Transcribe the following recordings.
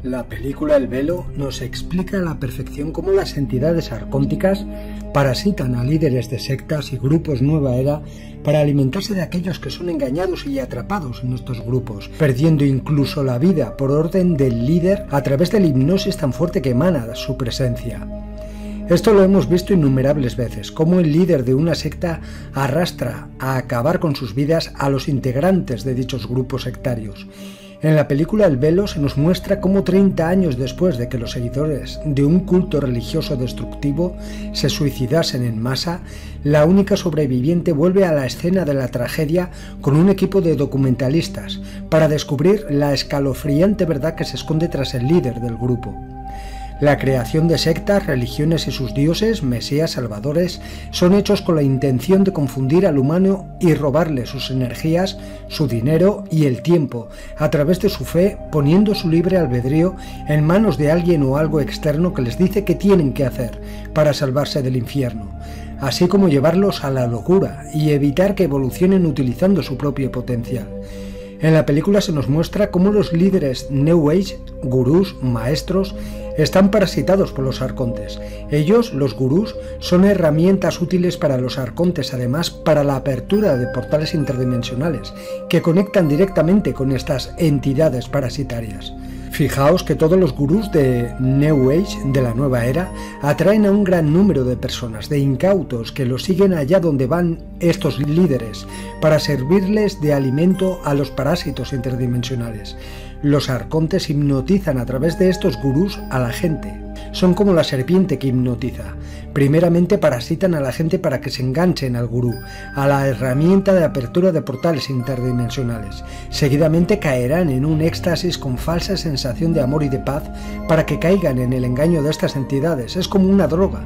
La película El Velo nos explica a la perfección cómo las entidades arcónticas parasitan a líderes de sectas y grupos nueva era para alimentarse de aquellos que son engañados y atrapados en estos grupos, perdiendo incluso la vida por orden del líder a través de la hipnosis tan fuerte que emana de su presencia. Esto lo hemos visto innumerables veces, cómo el líder de una secta arrastra a acabar con sus vidas a los integrantes de dichos grupos sectarios. En la película El Velo se nos muestra cómo 30 años después de que los seguidores de un culto religioso destructivo se suicidasen en masa, la única sobreviviente vuelve a la escena de la tragedia con un equipo de documentalistas para descubrir la escalofriante verdad que se esconde tras el líder del grupo. La creación de sectas, religiones y sus dioses, mesías, salvadores, son hechos con la intención de confundir al humano y robarle sus energías, su dinero y el tiempo, a través de su fe, poniendo su libre albedrío en manos de alguien o algo externo que les dice qué tienen que hacer para salvarse del infierno, así como llevarlos a la locura y evitar que evolucionen utilizando su propio potencial. En la película se nos muestra cómo los líderes New Age, gurús, maestros, están parasitados por los arcontes. Ellos, los gurús, son herramientas útiles para los arcontes, además para la apertura de portales interdimensionales que conectan directamente con estas entidades parasitarias. Fijaos que todos los gurús de New Age, de la nueva era, atraen a un gran número de personas, de incautos, que los siguen allá donde van estos líderes, para servirles de alimento a los parásitos interdimensionales. Los arcontes hipnotizan a través de estos gurús a la gente. Son como la serpiente que hipnotiza. Primeramente parasitan a la gente para que se enganchen al gurú, a la herramienta de apertura de portales interdimensionales. Seguidamente caerán en un éxtasis con falsa sensación de amor y de paz para que caigan en el engaño de estas entidades. Es como una droga,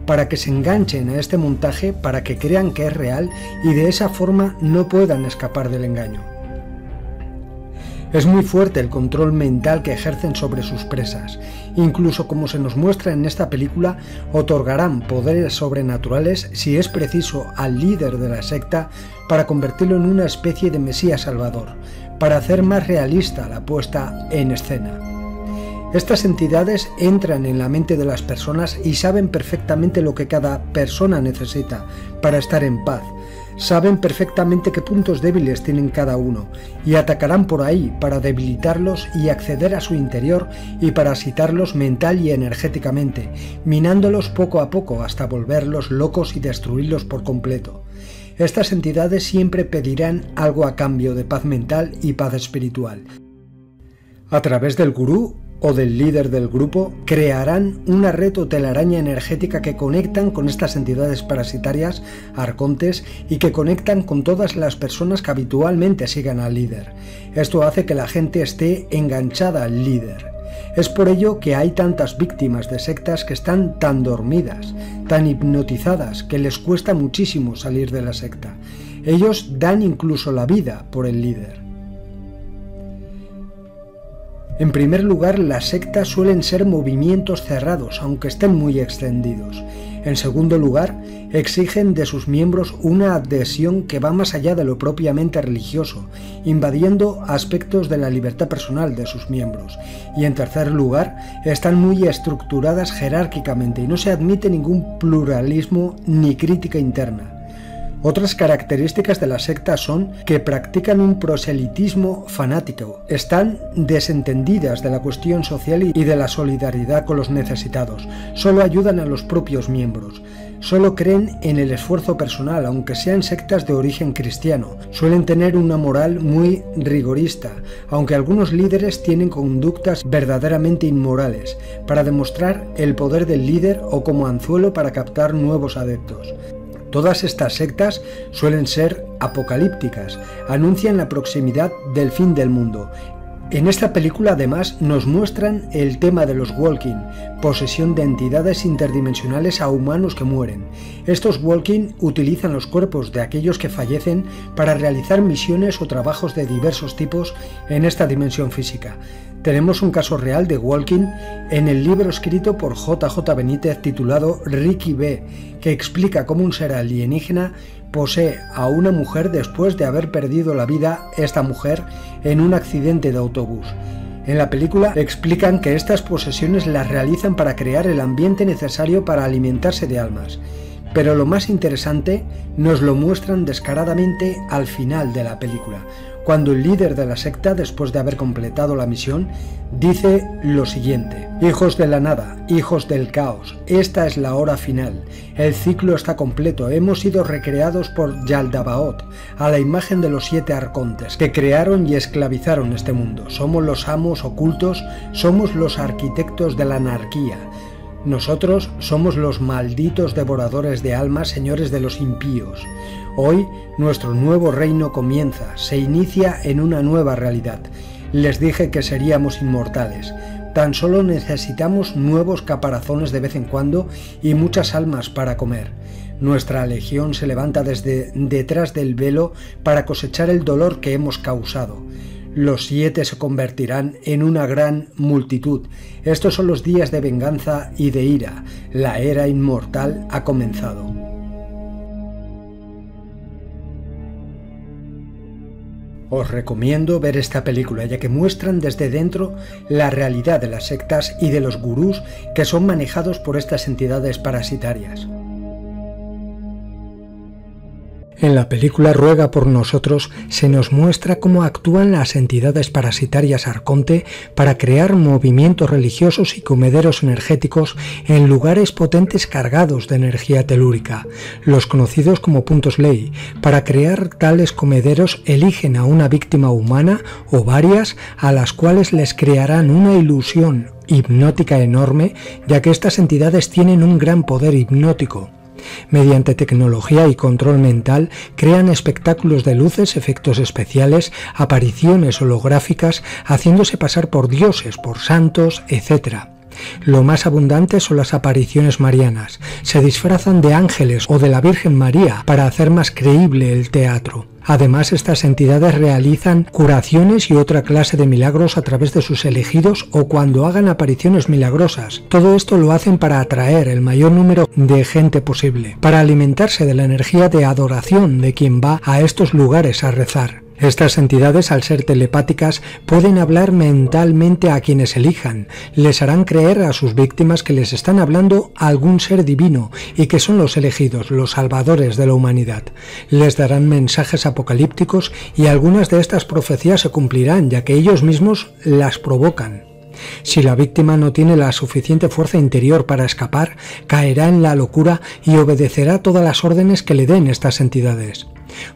para que se enganchen a este montaje, para que crean que es real y de esa forma no puedan escapar del engaño. Es muy fuerte el control mental que ejercen sobre sus presas. Incluso, como se nos muestra en esta película, otorgarán poderes sobrenaturales si es preciso al líder de la secta para convertirlo en una especie de mesías salvador, para hacer más realista la puesta en escena. Estas entidades entran en la mente de las personas y saben perfectamente lo que cada persona necesita para estar en paz. Saben perfectamente qué puntos débiles tienen cada uno y atacarán por ahí para debilitarlos y acceder a su interior y parasitarlos mental y energéticamente, minándolos poco a poco hasta volverlos locos y destruirlos por completo. Estas entidades siempre pedirán algo a cambio de paz mental y paz espiritual. A través del gurú o del líder del grupo, crearán una red o telaraña energética que conectan con estas entidades parasitarias, arcontes, y que conectan con todas las personas que habitualmente sigan al líder. Esto hace que la gente esté enganchada al líder. Es por ello que hay tantas víctimas de sectas que están tan dormidas, tan hipnotizadas, que les cuesta muchísimo salir de la secta. Ellos dan incluso la vida por el líder. En primer lugar, las sectas suelen ser movimientos cerrados, aunque estén muy extendidos. En segundo lugar, exigen de sus miembros una adhesión que va más allá de lo propiamente religioso, invadiendo aspectos de la libertad personal de sus miembros. Y en tercer lugar, están muy estructuradas jerárquicamente y no se admite ningún pluralismo ni crítica interna. Otras características de la secta son que practican un proselitismo fanático, están desentendidas de la cuestión social y de la solidaridad con los necesitados, solo ayudan a los propios miembros, solo creen en el esfuerzo personal, aunque sean sectas de origen cristiano, suelen tener una moral muy rigorista, aunque algunos líderes tienen conductas verdaderamente inmorales, para demostrar el poder del líder o como anzuelo para captar nuevos adeptos. Todas estas sectas suelen ser apocalípticas, anuncian la proximidad del fin del mundo. En esta película además nos muestran el tema de los walking, posesión de entidades interdimensionales a humanos que mueren. Estos walking utilizan los cuerpos de aquellos que fallecen para realizar misiones o trabajos de diversos tipos en esta dimensión física. Tenemos un caso real de walking en el libro escrito por J.J. Benítez titulado Ricky B, que explica cómo un ser alienígena posee a una mujer después de haber perdido la vida esta mujer en un accidente de autobús. En la película explican que estas posesiones las realizan para crear el ambiente necesario para alimentarse de almas, pero lo más interesante nos lo muestran descaradamente al final de la película, cuando el líder de la secta, después de haber completado la misión, dice lo siguiente: hijos de la nada, hijos del caos, esta es la hora final, el ciclo está completo, hemos sido recreados por Yaldabaoth, a la imagen de los 7 arcontes, que crearon y esclavizaron este mundo, somos los amos ocultos, somos los arquitectos de la anarquía, nosotros somos los malditos devoradores de almas, señores de los impíos. Hoy nuestro nuevo reino comienza, se inicia en una nueva realidad. Les dije que seríamos inmortales. Tan solo necesitamos nuevos caparazones de vez en cuando y muchas almas para comer. Nuestra legión se levanta desde detrás del velo para cosechar el dolor que hemos causado. Los 7 se convertirán en una gran multitud. Estos son los días de venganza y de ira. La era inmortal ha comenzado. Os recomiendo ver esta película, ya que muestran desde dentro la realidad de las sectas y de los gurús que son manejados por estas entidades parasitarias. En la película Ruega por nosotros se nos muestra cómo actúan las entidades parasitarias Arconte para crear movimientos religiosos y comederos energéticos en lugares potentes cargados de energía telúrica, los conocidos como puntos ley. Para crear tales comederos eligen a una víctima humana o varias, a las cuales les crearán una ilusión hipnótica enorme, ya que estas entidades tienen un gran poder hipnótico. Mediante tecnología y control mental crean espectáculos de luces, efectos especiales, apariciones holográficas, haciéndose pasar por dioses, por santos, etc. Lo más abundante son las apariciones marianas. Se disfrazan de ángeles o de la Virgen María para hacer más creíble el teatro. Además, estas entidades realizan curaciones y otra clase de milagros a través de sus elegidos o cuando hagan apariciones milagrosas. Todo esto lo hacen para atraer el mayor número de gente posible, para alimentarse de la energía de adoración de quien va a estos lugares a rezar. Estas entidades, al ser telepáticas, pueden hablar mentalmente a quienes elijan. Les harán creer a sus víctimas que les están hablando a algún ser divino y que son los elegidos, los salvadores de la humanidad. Les darán mensajes apocalípticos y algunas de estas profecías se cumplirán, ya que ellos mismos las provocan. Si la víctima no tiene la suficiente fuerza interior para escapar, caerá en la locura y obedecerá todas las órdenes que le den estas entidades.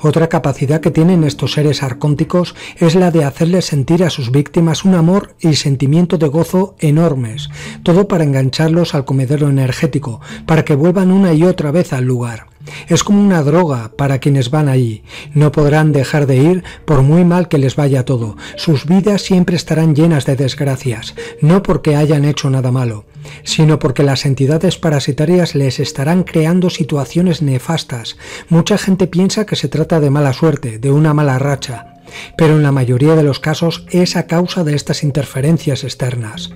Otra capacidad que tienen estos seres arcónticos es la de hacerles sentir a sus víctimas un amor y sentimiento de gozo enormes, todo para engancharlos al comedero energético, para que vuelvan una y otra vez al lugar. Es como una droga para quienes van allí. No podrán dejar de ir por muy mal que les vaya todo. Sus vidas siempre estarán llenas de desgracias, no porque hayan hecho nada malo, sino porque las entidades parasitarias les estarán creando situaciones nefastas. Mucha gente piensa que se trata de mala suerte, de una mala racha, pero en la mayoría de los casos es a causa de estas interferencias externas.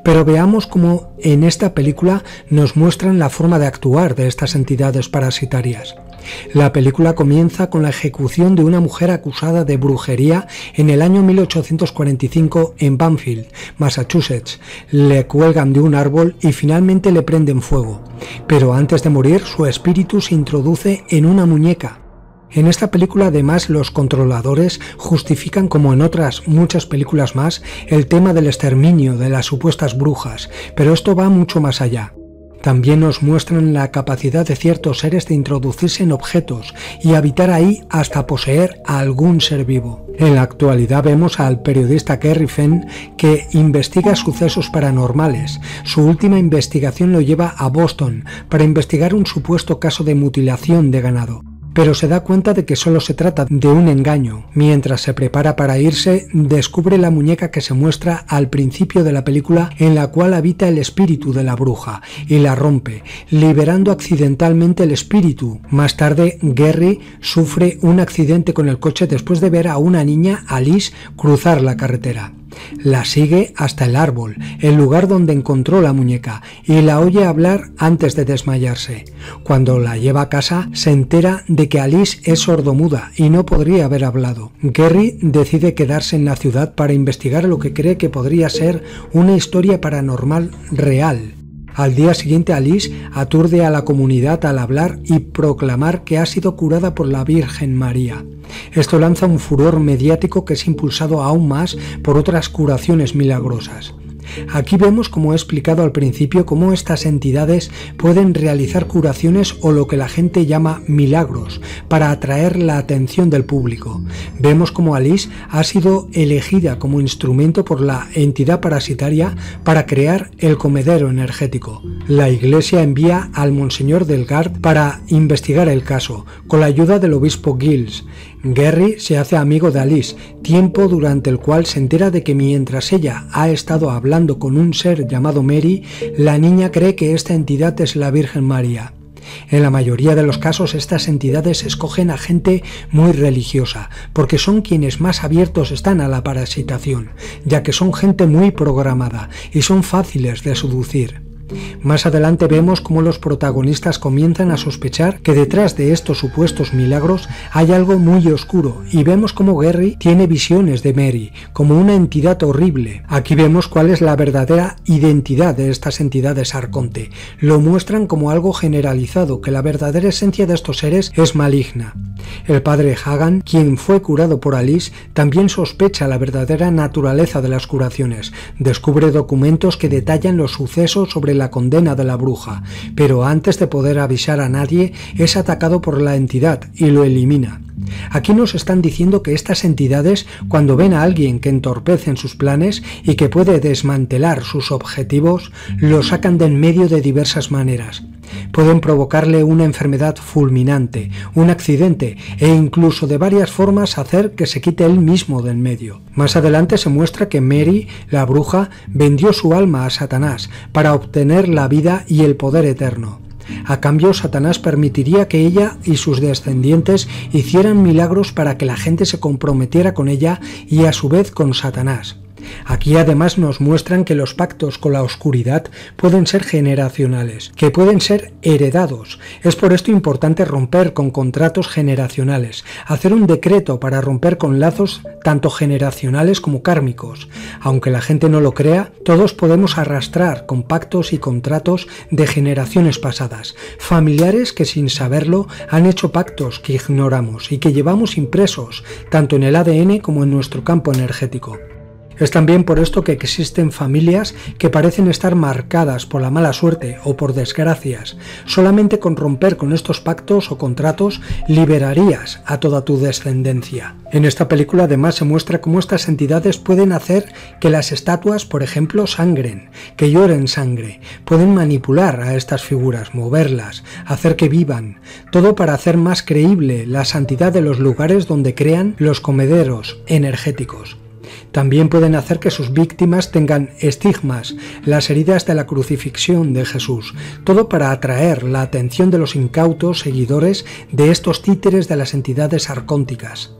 Pero veamos cómo en esta película nos muestran la forma de actuar de estas entidades parasitarias. La película comienza con la ejecución de una mujer acusada de brujería en el año 1845 en Banfield, Massachusetts. Le cuelgan de un árbol y finalmente le prenden fuego. Pero antes de morir, su espíritu se introduce en una muñeca. En esta película además los controladores justifican, como en otras muchas películas más, el tema del exterminio de las supuestas brujas, pero esto va mucho más allá. También nos muestran la capacidad de ciertos seres de introducirse en objetos y habitar ahí hasta poseer a algún ser vivo. En la actualidad vemos al periodista Kerry Fenn, que investiga sucesos paranormales. Su última investigación lo lleva a Boston para investigar un supuesto caso de mutilación de ganado. Pero se da cuenta de que solo se trata de un engaño. Mientras se prepara para irse, descubre la muñeca que se muestra al principio de la película, en la cual habita el espíritu de la bruja, y la rompe, liberando accidentalmente el espíritu. Más tarde, Gary sufre un accidente con el coche después de ver a una niña, Alice, cruzar la carretera. La sigue hasta el árbol, el lugar donde encontró la muñeca, y la oye hablar antes de desmayarse. Cuando la lleva a casa, se entera de que Alice es sordomuda y no podría haber hablado. Gary decide quedarse en la ciudad para investigar lo que cree que podría ser una historia paranormal real. Al día siguiente, Alice aturde a la comunidad al hablar y proclamar que ha sido curada por la Virgen María. Esto lanza un furor mediático que es impulsado aún más por otras curaciones milagrosas. Aquí vemos, como he explicado al principio, cómo estas entidades pueden realizar curaciones o lo que la gente llama milagros para atraer la atención del público. Vemos cómo Alice ha sido elegida como instrumento por la entidad parasitaria para crear el comedero energético. La Iglesia envía al Monseñor Delgard para investigar el caso, con la ayuda del obispo Giles. Gary se hace amigo de Alice, tiempo durante el cual se entera de que mientras ella ha estado hablando con un ser llamado Mary, la niña cree que esta entidad es la Virgen María. En la mayoría de los casos, estas entidades escogen a gente muy religiosa, porque son quienes más abiertos están a la parasitación, ya que son gente muy programada y son fáciles de seducir. Más adelante vemos cómo los protagonistas comienzan a sospechar que detrás de estos supuestos milagros hay algo muy oscuro, y vemos cómo Gary tiene visiones de Mary como una entidad horrible. Aquí vemos cuál es la verdadera identidad de estas entidades arconte. Lo muestran como algo generalizado, que la verdadera esencia de estos seres es maligna. El padre Hagan, quien fue curado por Alice, también sospecha la verdadera naturaleza de las curaciones. Descubre documentos que detallan los sucesos sobre la condena de la bruja, pero antes de poder avisar a nadie, es atacado por la entidad y lo elimina. Aquí nos están diciendo que estas entidades, cuando ven a alguien que entorpece en sus planes y que puede desmantelar sus objetivos, lo sacan de en medio de diversas maneras. Pueden provocarle una enfermedad fulminante, un accidente e incluso de varias formas hacer que se quite él mismo de en medio. Más adelante se muestra que Mary, la bruja, vendió su alma a Satanás para obtener la vida y el poder eterno. A cambio, Satanás permitiría que ella y sus descendientes hicieran milagros para que la gente se comprometiera con ella y a su vez con Satanás. Aquí además nos muestran que los pactos con la oscuridad pueden ser generacionales, que pueden ser heredados. Es por esto importante romper con contratos generacionales, hacer un decreto para romper con lazos tanto generacionales como kármicos. Aunque la gente no lo crea, todos podemos arrastrar con pactos y contratos de generaciones pasadas, familiares que sin saberlo han hecho pactos que ignoramos y que llevamos impresos tanto en el ADN como en nuestro campo energético. Es también por esto que existen familias que parecen estar marcadas por la mala suerte o por desgracias. Solamente con romper con estos pactos o contratos liberarías a toda tu descendencia. En esta película además se muestra cómo estas entidades pueden hacer que las estatuas, por ejemplo, sangren, que lloren sangre. Pueden manipular a estas figuras, moverlas, hacer que vivan. Todo para hacer más creíble la santidad de los lugares donde crean los comederos energéticos. También pueden hacer que sus víctimas tengan estigmas, las heridas de la crucifixión de Jesús, todo para atraer la atención de los incautos seguidores de estos títeres de las entidades arcónticas.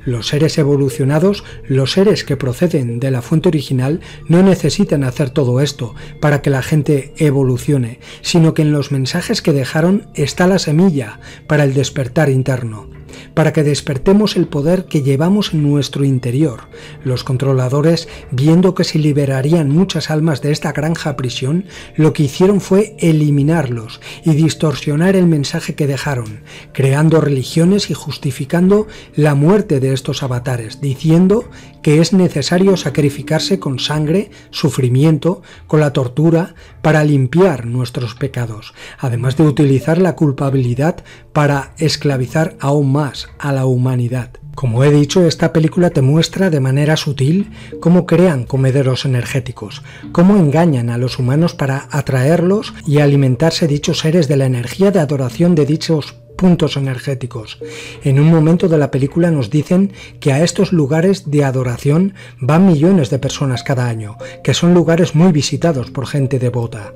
Los seres evolucionados, los seres que proceden de la fuente original, no necesitan hacer todo esto para que la gente evolucione, sino que en los mensajes que dejaron está la semilla para el despertar interno, para que despertemos el poder que llevamos en nuestro interior. Los controladores, viendo que se liberarían muchas almas de esta granja prisión, lo que hicieron fue eliminarlos y distorsionar el mensaje que dejaron, creando religiones y justificando la muerte de estos avatares, diciendo que es necesario sacrificarse con sangre, sufrimiento, con la tortura, para limpiar nuestros pecados, además de utilizar la culpabilidad para esclavizar aún más a la humanidad. Como he dicho, esta película te muestra de manera sutil cómo crean comederos energéticos, cómo engañan a los humanos para atraerlos y alimentarse dichos seres de la energía de adoración de dichos puntos energéticos. En un momento de la película nos dicen que a estos lugares de adoración van millones de personas cada año, que son lugares muy visitados por gente devota.